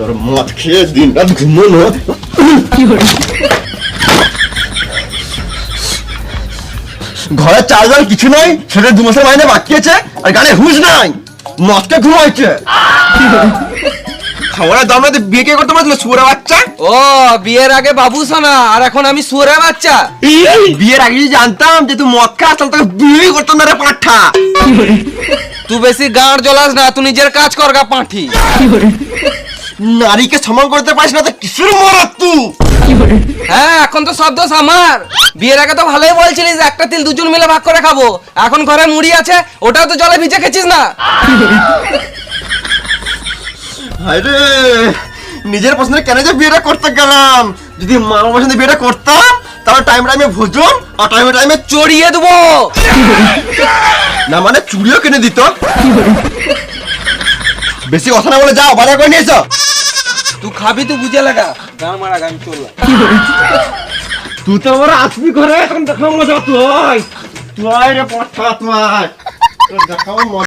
তোর মদ খেয়ে দিন রাত ঘুমোনো। ঘরে চারজন কিছু নাই, সেটা 2 মাসের মাইনে বাকি আছে, আর গানে হুঁশ নাই, মদকে ঘুমাইছে। খাবারের দাম না বিয়ে কে করতে পারছিল শুয়োরের বাচ্চা? ও বিয়ের আগে বাবু সোনা, আর এখন আমি শুয়োরের বাচ্চা। বিয়ের আগে যদি জানতাম যে তুই মদ খাস তাহলে তোকে বিয়ে করতাম না রে পাঠা। তুই বেশি গাঁড় জ্বলাস না, তুই নিজের কাজ কর গা পাঁঠি। নারীকে সম্মান করতে পারিস না তো কিসের মরদ তুই? হ্যাঁ এখন তো সব দোষ আমার। বিয়ের আগে তো ভালোই বলছিলিস একটা তিল দুজন মিলে ভাগ করে খাবো, এখন ঘরে মুড়ি আছে ওটাও তো জলে ভিজে খেছিস না। আরে নিজের পছন্দের কেন যে বিয়েটা করতে গেলাম? যদি মামার পছন্দের বিয়েটা করতাম তাহলে টাইম টাইমে ভোজন আর টাইমে টাইমে চড়িয়ে দেবো। না মানে চুড়িও কিনে দিত। বেশি কথা না বলে যাও, বাজার করে নিয়ে এসো। তুই খাবি তুই বুঝে লাগা, গান মারা গান চললা। তুই তো আমার আসবি ঘরে, এখন দেখাবো মজা। তুই রে পাঠা, তুই দেখাবো মজা।